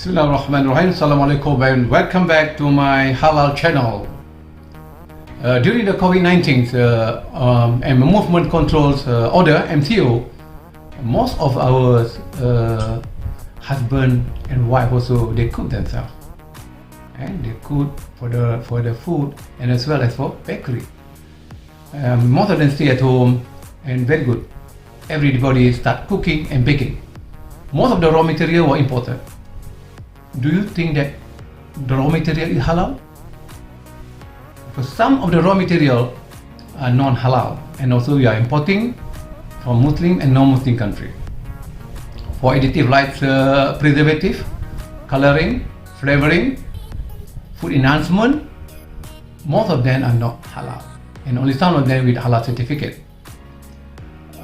Bismillahirrahmanirrahim. Assalamualaikum and welcome back to my Halal channel. During the COVID-19 and movement controls order (MCO), most of our husband and wife also they cook themselves, and they cook for the food and as well as for bakery. Most of them stay at home and very good. Everybody start cooking and baking. Most of the raw material were imported. Do you think that the raw material is halal? Because some of the raw material are non-halal, and also we are importing from Muslim and non-Muslim country. For additive like preservative, coloring, flavoring, food enhancement, most of them are not halal, and only some of them with halal certificate.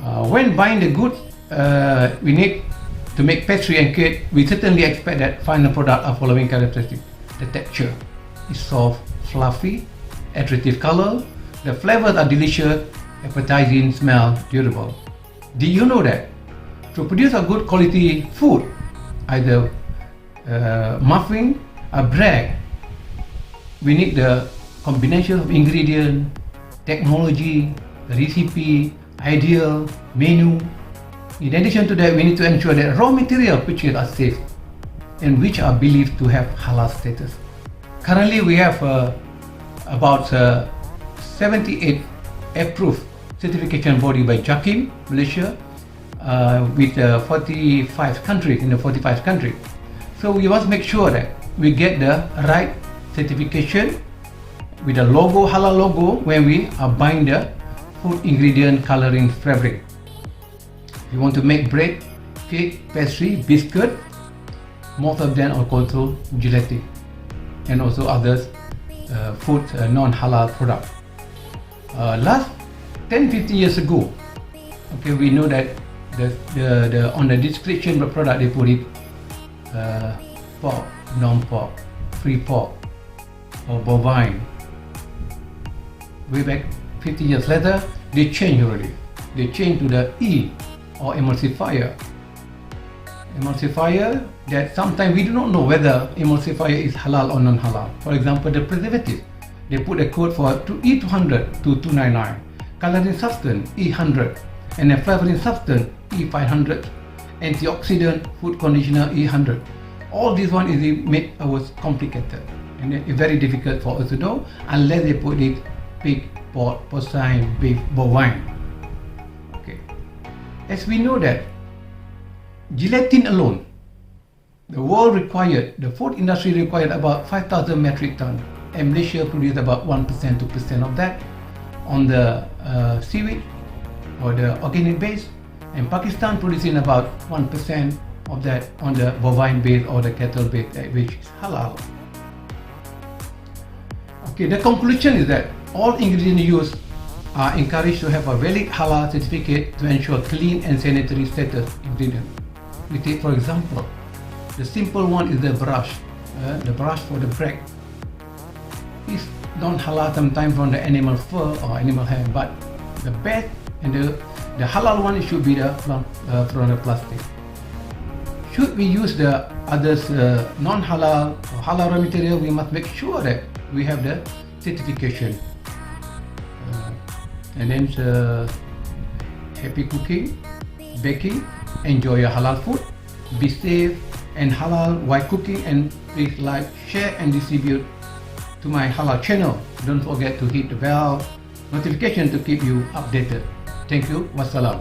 When buying the goods, we need to make pastry and cake. We certainly expect that final product are following characteristics. The texture is soft, fluffy, attractive color. The flavors are delicious, appetizing, smell, durable. Do you know that to produce a good quality food, either muffin or bread, we need the combination of ingredient, technology, recipe, ideal, menu. In addition to that, we need to ensure that raw material purchased are safe and which are believed to have halal status. Currently, we have about 78 approved certification body by JAKIM, Malaysia, with 45 countries, in the 45 countries. So we must make sure that we get the right certification with the logo, halal logo, when we are buying the food ingredient, coloring, fabric. If you want to make bread, cake, pastry, biscuit, most of them are also gelatin and also others food non-halal product. Last 10-15 years ago, okay, we know that the on the description of the product they put it pork, non-pork, free pork, or bovine. Way back 50 years later, they changed already. They changed to the E or emulsifier. Emulsifier that sometimes we do not know whether emulsifier is halal or non-halal. For example, the preservative, they put a code for E200 to 299, coloring substance E100, and a flavoring substance E500, antioxidant food conditioner E100. All this one is made us complicated, and it's very difficult for us to know unless they put it pig, pork, porcine, beef, bovine. As we know that gelatin alone, the world required, the food industry required about 5,000 metric tons, and Malaysia produced about 1%, 2% of that on the seaweed or the organic base, and Pakistan producing about 1% of that on the bovine base or the cattle base, which is halal. Okay, the conclusion is that all ingredients used are encouraged to have a valid halal certificate to ensure clean and sanitary status ingredient. We take for example, the simple one is the brush for the bread. It's non-halal sometimes from the animal fur or animal hair, but the best and the halal one should be from the plastic. Should we use the others non-halal or halal raw material, we must make sure that we have the certification. And then happy cooking, baking, enjoy your halal food, be safe and halal while cooking, and please like, share and distribute to my halal channel. Don't forget to hit the bell notification to keep you updated. Thank you. Wassalam.